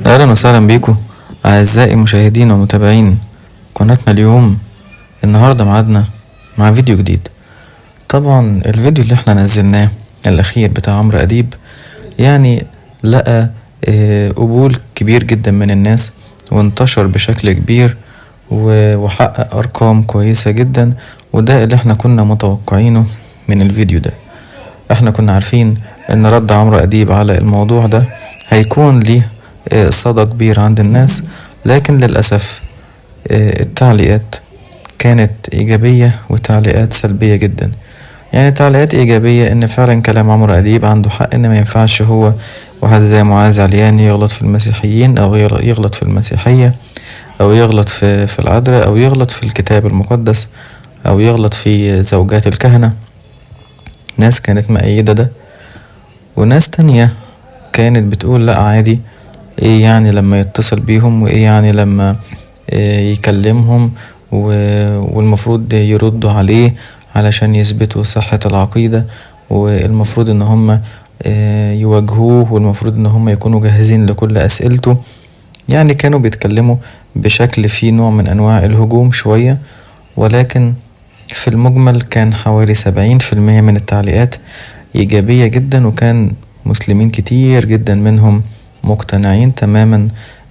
أهلا وسهلا بيكم أعزائي مشاهدين ومتابعين قناتنا اليوم. النهاردة معادنا مع فيديو جديد. طبعا الفيديو اللي احنا نزلناه الأخير بتاع عمرو أديب يعني لقى قبول كبير جدا من الناس وانتشر بشكل كبير وحقق أرقام كويسة جدا، وده اللي احنا كنا متوقعينه من الفيديو ده. احنا كنا عارفين ان رد عمرو أديب على الموضوع ده هيكون ليه صدى كبير عند الناس، لكن للأسف التعليقات كانت إيجابية وتعليقات سلبية جدا. يعني تعليقات إيجابية إن فعلا كلام عمرو أديب عنده حق، إن ما ينفعش هو واحد زي معاذ عليان يغلط في المسيحيين أو يغلط في المسيحية أو يغلط في العذراء أو يغلط في الكتاب المقدس أو يغلط في زوجات الكهنة. ناس كانت مؤيدة ده، وناس تانية كانت بتقول لأ عادي، ايه يعني لما يتصل بيهم، وايه يعني لما يكلمهم والمفروض يردوا عليه علشان يثبتوا صحة العقيدة، والمفروض ان هم يواجهوه، والمفروض ان هم يكونوا جاهزين لكل اسئلته. يعني كانوا بيتكلموا بشكل فيه نوع من انواع الهجوم شوية، ولكن في المجمل كان حوالي 70% من التعليقات ايجابية جدا، وكان مسلمين كتير جدا منهم مقتنعين تماما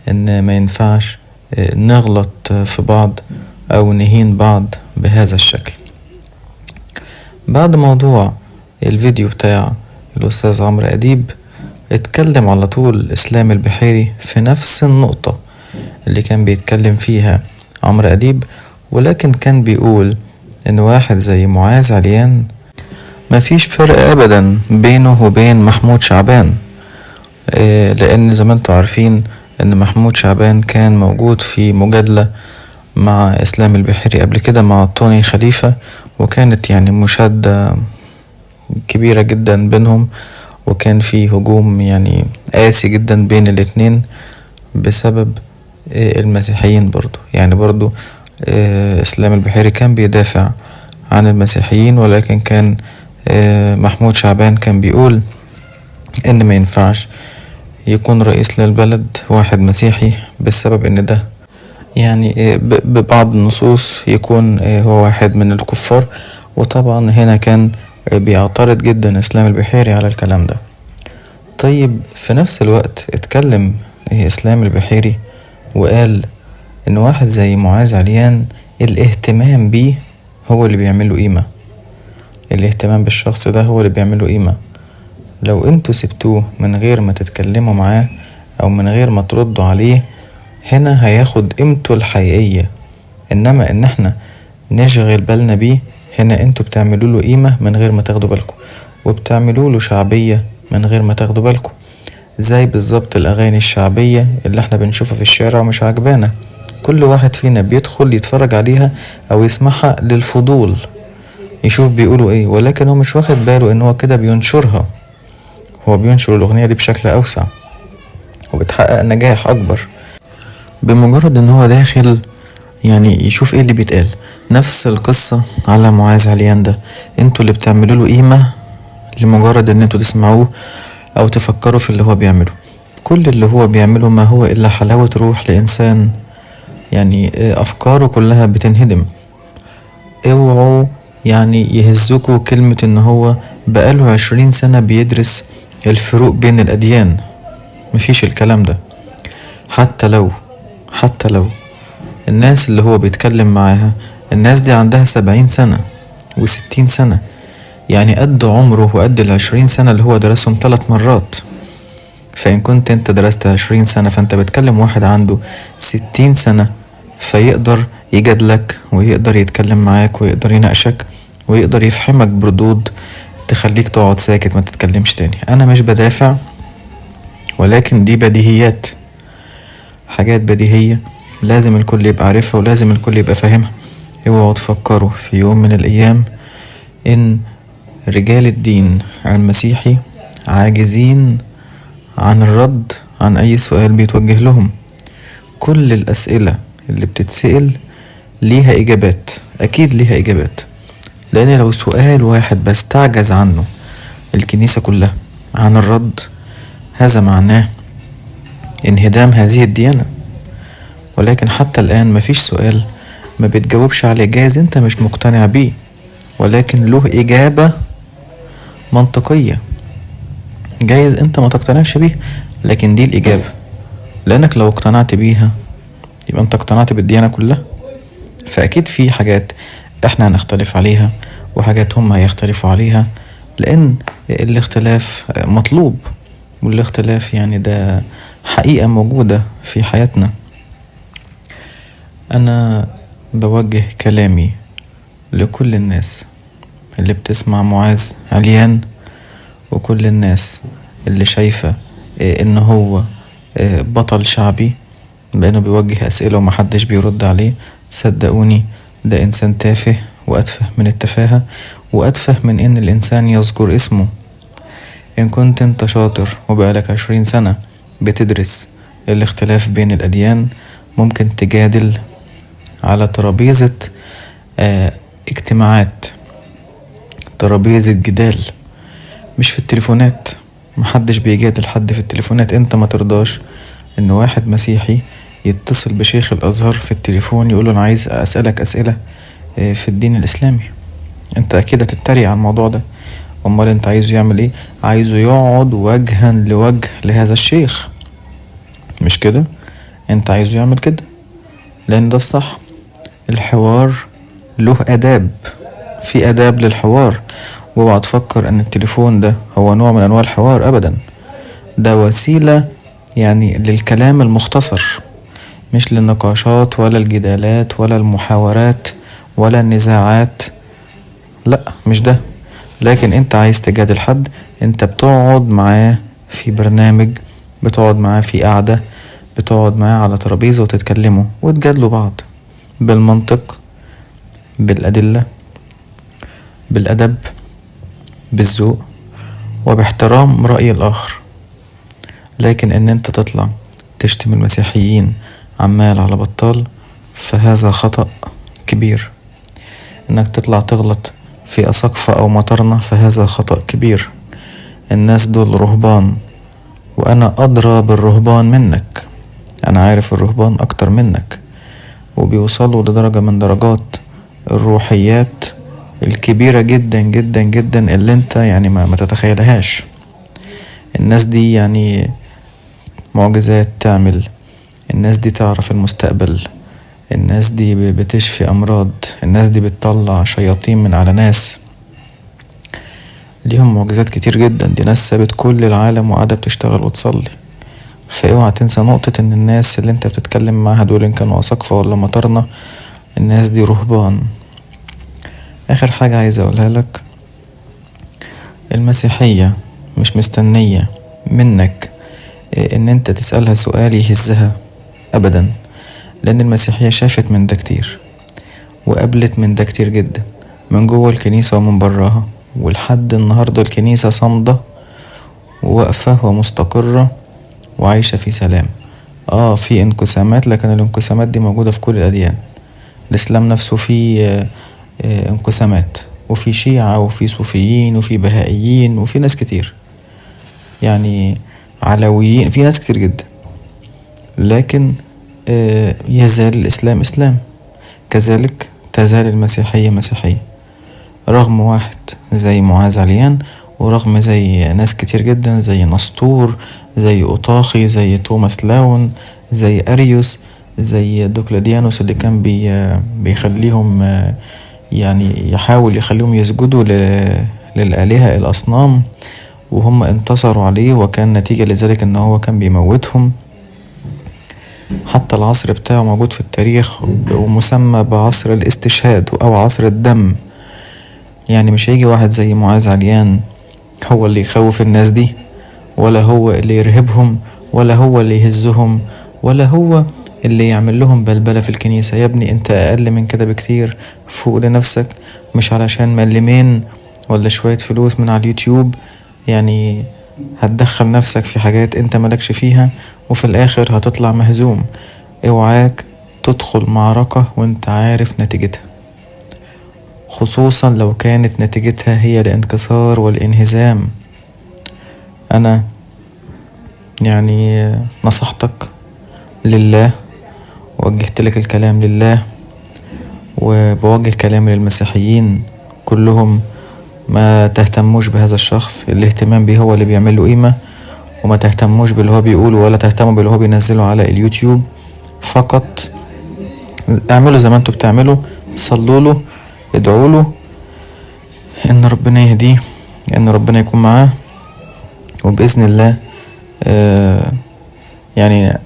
ان ما ينفعش نغلط في بعض او نهين بعض بهذا الشكل. بعد موضوع الفيديو بتاع الاستاذ عمرو أديب اتكلم على طول اسلام البحيري في نفس النقطة اللي كان بيتكلم فيها عمرو أديب، ولكن كان بيقول ان واحد زي معاذ عليان مفيش فرق ابدا بينه وبين محمود شعبان، لان زي ما انتوا عارفين ان محمود شعبان كان موجود في مجادلة مع اسلام البحيري قبل كده مع طوني خليفة، وكانت يعني مشادة كبيرة جدا بينهم، وكان في هجوم يعني قاسي جدا بين الاتنين بسبب المسيحيين برضو. يعني برضو اسلام البحيري كان بيدافع عن المسيحيين، ولكن كان محمود شعبان كان بيقول ان ما ينفعش يكون رئيس للبلد واحد مسيحي، بسبب ان ده يعني ببعض النصوص يكون هو واحد من الكفار. وطبعا هنا كان بيعترض جدا اسلام البحيري على الكلام ده. طيب في نفس الوقت اتكلم اسلام البحيري وقال ان واحد زي معاذ عليان الاهتمام بيه هو اللي بيعمله قيمة، الاهتمام بالشخص ده هو اللي بيعمله قيمة. لو انتوا سبتوه من غير ما تتكلموا معاه او من غير ما تردوا عليه، هنا هياخد قيمته الحقيقية. انما ان احنا نشغل بالنا بيه، هنا انتوا بتعملوا له قيمة من غير ما تاخدوا بالكم، وبتعملوا له شعبية من غير ما تاخدوا بالكم. زي بالظبط الاغاني الشعبية اللي احنا بنشوفها في الشارع ومش عجبانا، كل واحد فينا بيدخل يتفرج عليها او يسمعها للفضول، يشوف بيقولوا ايه، ولكن هو مش واخد باله ان هو كده بينشرها، هو بينشر الأغنية دي بشكل أوسع وبتحقق نجاح أكبر بمجرد إن هو داخل يعني يشوف إيه اللي بيتقال. نفس القصة على معاذ عليان ده، انتوا اللي بتعملوا له قيمة لمجرد إن انتوا تسمعوه أو تفكروا في اللي هو بيعمله. كل اللي هو بيعمله ما هو إلا حلاوة روح لإنسان، يعني أفكاره كلها بتنهدم. اوعوا يعني يهزكوا كلمة إن هو بقاله 20 سنة بيدرس الفروق بين الأديان. مفيش الكلام ده. حتى لو الناس اللي هو بيتكلم معاها، الناس دي عندها 70 سنة و60 سنة، يعني قد عمره وقد 20 سنة اللي هو درسهم 3 مرات. فإن كنت انت درست 20 سنة، فانت بتكلم واحد عنده 60 سنة، فيقدر يجادلك ويقدر يتكلم معاك ويقدر يناقشك ويقدر يفهمك بردود تخليك تقعد ساكت ما تتكلمش تاني. انا مش بدافع، ولكن دي بديهيات، حاجات بديهية لازم الكل يبقى عارفها ولازم الكل يبقى فاهمها. اوعوا تفكروا في يوم من الايام ان رجال الدين المسيحي عاجزين عن الرد عن اي سؤال بيتوجه لهم. كل الاسئلة اللي بتتسأل ليها اجابات، اكيد ليها اجابات، لان لو سؤال واحد بس تعجز عنه الكنيسة كلها عن الرد، هذا معناه انهدام هذه الديانة. ولكن حتى الآن مفيش سؤال ما بتجاوبش عليه، جايز انت مش مقتنع بيه ولكن له إجابة منطقية، جايز انت ما تقتنعش بيه لكن دي الإجابة، لأنك لو اقتنعت بيها يبقى انت اقتنعت بالديانة كلها. فأكيد في حاجات احنا هنختلف عليها وحاجات هم هيختلفوا عليها، لأن الاختلاف مطلوب، والاختلاف يعني ده حقيقة موجودة في حياتنا. أنا بوجه كلامي لكل الناس اللي بتسمع معاذ عليان، وكل الناس اللي شايفة إن هو بطل شعبي بأنه بيوجه أسئلة ومحدش بيرد عليه. صدقوني ده إنسان تافه وأتفه من التفاهة، وأتفه من إن الإنسان يذكر اسمه. إن كنت أنت شاطر وبقالك 20 سنة بتدرس الاختلاف بين الأديان، ممكن تجادل على ترابيزة اجتماعات، ترابيزة جدال، مش في التليفونات. محدش بيجادل حد في التليفونات. انت ما ترضاش ان واحد مسيحي يتصل بشيخ الازهر في التليفون يقوله انا عايز اسألك اسئلة في الدين الاسلامي. انت اكيد هتتريق على الموضوع ده. امال انت عايزه يعمل ايه؟ عايزه يقعد وجها لوجه لهذا الشيخ، مش كده؟ انت عايزه يعمل كده لان ده الصح. الحوار له اداب، في اداب للحوار. واوعى تفكر ان التليفون ده هو نوع من انواع الحوار، ابدا. ده وسيلة يعني للكلام المختصر، مش للنقاشات ولا الجدالات ولا المحاورات ولا النزاعات، لا مش ده. لكن انت عايز تجادل حد، انت بتقعد معاه في برنامج، بتقعد معاه في قعدة، بتقعد معاه على ترابيزة وتتكلموا وتجادلوا بعض بالمنطق، بالأدلة، بالأدب، بالذوق، وباحترام رأي الآخر. لكن ان انت تطلع تشتم المسيحيين عمال على بطال فهذا خطأ كبير. انك تطلع تغلط في أساقفة أو مطرنة فهذا خطأ كبير. الناس دول رهبان، وأنا أدرى بالرهبان منك. أنا عارف الرهبان أكتر منك، وبيوصلوا لدرجة من درجات الروحيات الكبيرة جدا جدا جدا اللي انت يعني ما تتخيلهاش. الناس دي يعني معجزات تعمل، الناس دي تعرف المستقبل، الناس دي بتشفي أمراض، الناس دي بتطلع شياطين من على ناس، ليهم معجزات كتير جدا. دي ناس سابت كل العالم وقاعدة بتشتغل وتصلي. فاوعى تنسى نقطة ان الناس اللي انت بتتكلم معاها دول ان كانوا أساقفة ولا مطرنة، الناس دي رهبان. آخر حاجة عايز أقولها لك، المسيحية مش مستنية منك ان انت تسألها سؤال يهزها ابدا، لان المسيحية شافت من ده كتير وقبلت من ده كتير جدا، من جوه الكنيسة ومن براها. ولحد النهاردة الكنيسة صامدة وواقفة ومستقرة وعايشة في سلام. في انقسامات، لكن الانقسامات دي موجودة في كل الأديان. الإسلام نفسه فيه انقسامات، وفي شيعة وفي صوفيين وفي بهائيين وفي ناس كتير، يعني علويين، في ناس كتير جدا. لكن يزال الإسلام إسلام، كذلك تزال المسيحية مسيحية، رغم واحد زي معاذ عليان، ورغم زي ناس كتير جدا زي نسطور، زي أوطاخي، زي توماس لاون، زي أريوس، زي دوكلاديانوس اللي كان بيخليهم يعني يحاول يخليهم يسجدوا للآلهة الأصنام، وهم انتصروا عليه، وكان نتيجة لذلك ان هو كان بيموتهم. حتى العصر بتاعه موجود في التاريخ ومسمى بعصر الاستشهاد او عصر الدم. يعني مش هيجي واحد زي معاذ عليان هو اللي يخوف الناس دي، ولا هو اللي يرهبهم، ولا هو اللي يهزهم، ولا هو اللي يعمل لهم بلبلة في الكنيسة. يا ابني انت اقل من كده بكتير، فوق لنفسك. مش علشان ملمين ولا شوية فلوس من على اليوتيوب يعني هتدخل نفسك في حاجات انت ملكش فيها وفي الاخر هتطلع مهزوم. اوعاك تدخل معركة وانت عارف نتيجتها، خصوصا لو كانت نتيجتها هي الانكسار والانهزام. انا يعني نصحتك لله، ووجهت لك الكلام لله، وبوجه كلامي للمسيحيين كلهم: ما تهتموش بهذا الشخص، الاهتمام بيه هو اللي بيعمل له قيمة، وما تهتموش باللي هو بيقوله ولا تهتموا باللي هو بينزله على اليوتيوب. فقط اعملوا زي ما انتوا بتعملوا، صلوا له، ادعوا له ان ربنا يهديه، ان ربنا يكون معاه، وبإذن الله يعني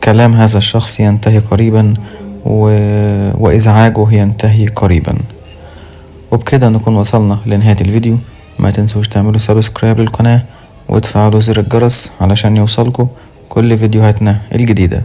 كلام هذا الشخص ينتهي قريبا وإزعاجه ينتهي قريبا. وبكده نكون وصلنا لنهاية الفيديو. ما تنسوش تعملوا سبسكرايب للقناة وتفعلوا زر الجرس علشان يوصلكوا كل فيديوهاتنا الجديدة.